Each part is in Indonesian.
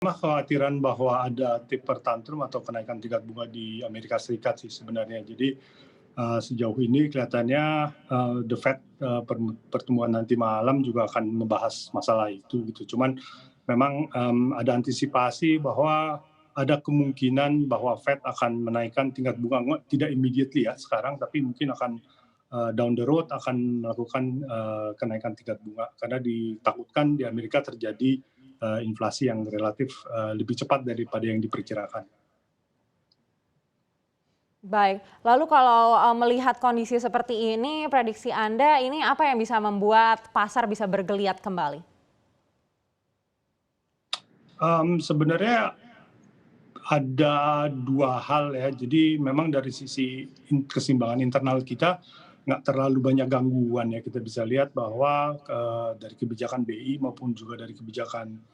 Kekhawatiran bahwa ada taper tantrum atau kenaikan tingkat bunga di Amerika Serikat sih sebenarnya. Jadi, sejauh ini kelihatannya, The Fed, pertemuan nanti malam juga akan membahas masalah itu gitu. Cuman memang, ada antisipasi bahwa ada kemungkinan bahwa Fed akan menaikkan tingkat bunga, tidak immediately ya sekarang, tapi mungkin akan, down the road akan melakukan, kenaikan tingkat bunga. Karena ditakutkan di Amerika terjadi inflasi yang relatif lebih cepat daripada yang diperkirakan. Baik, lalu kalau, melihat kondisi seperti ini, prediksi Anda ini apa yang bisa membuat pasar bisa bergeliat kembali? Sebenarnya ada dua hal ya. Jadi memang dari sisi keseimbangan internal kita nggak terlalu banyak gangguan ya. Kita bisa lihat bahwa dari kebijakan BI maupun juga dari kebijakan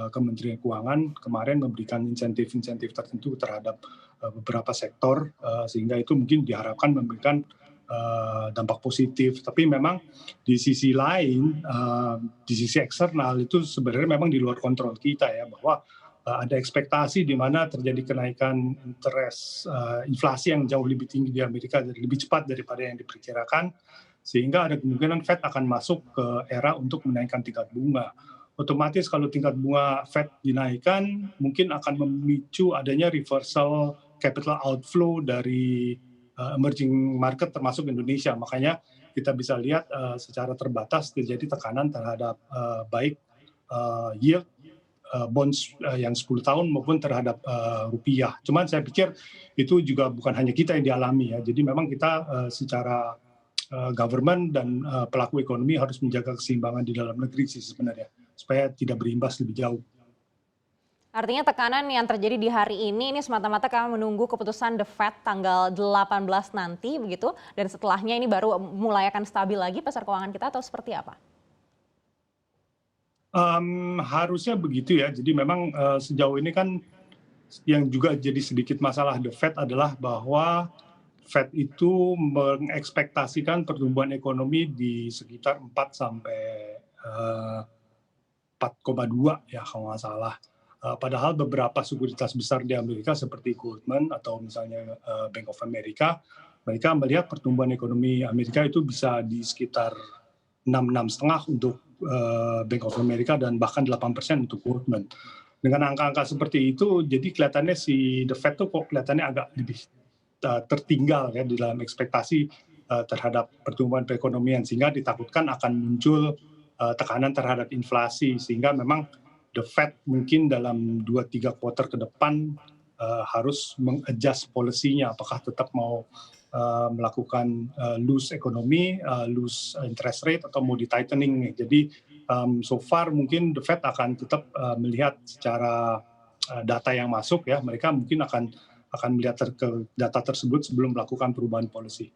Kementerian Keuangan kemarin memberikan insentif-insentif tertentu terhadap beberapa sektor, sehingga itu mungkin diharapkan memberikan dampak positif. Tapi memang di sisi lain, di sisi eksternal itu sebenarnya memang di luar kontrol kita ya, bahwa ada ekspektasi di mana terjadi kenaikan inflasi yang jauh lebih tinggi di Amerika, lebih cepat daripada yang diperkirakan, sehingga ada kemungkinan Fed akan masuk ke era untuk menaikkan tingkat bunga. Otomatis kalau tingkat bunga Fed dinaikkan, mungkin akan memicu adanya reversal capital outflow dari emerging market termasuk Indonesia. Makanya kita bisa lihat secara terbatas terjadi tekanan terhadap baik yield bonds yang 10 tahun maupun terhadap rupiah. Cuman saya pikir itu juga bukan hanya kita yang dialami ya. Jadi memang kita secara government dan pelaku ekonomi harus menjaga keseimbangan di dalam negeri sih sebenarnya, supaya tidak berimbas lebih jauh. Artinya tekanan yang terjadi di hari ini semata-mata kami menunggu keputusan The Fed tanggal 18 nanti begitu, dan setelahnya ini baru mulai akan stabil lagi pasar keuangan kita atau seperti apa? Harusnya begitu ya. Jadi memang sejauh ini kan yang juga jadi sedikit masalah The Fed adalah bahwa Fed itu mengekspektasikan pertumbuhan ekonomi di sekitar 4 sampai 4,2 ya kalau nggak salah. Padahal beberapa sekuritas besar di Amerika seperti Goldman atau misalnya Bank of America, mereka melihat pertumbuhan ekonomi Amerika itu bisa di sekitar 6,5 untuk Bank of America dan bahkan 8% untuk Goldman. Dengan angka-angka seperti itu, jadi kelihatannya si The Fed tuh kok kelihatannya agak lebih tertinggal ya di dalam ekspektasi terhadap pertumbuhan perekonomian, sehingga ditakutkan akan muncul tekanan terhadap inflasi, sehingga memang The Fed mungkin dalam 2-3 kuartal ke depan harus mengadjust polisinya, apakah tetap mau melakukan loose ekonomi, loose interest rate, atau mau di tightening nih. Jadi so far mungkin The Fed akan tetap melihat secara data yang masuk ya, mereka mungkin akan melihat data tersebut sebelum melakukan perubahan polisi.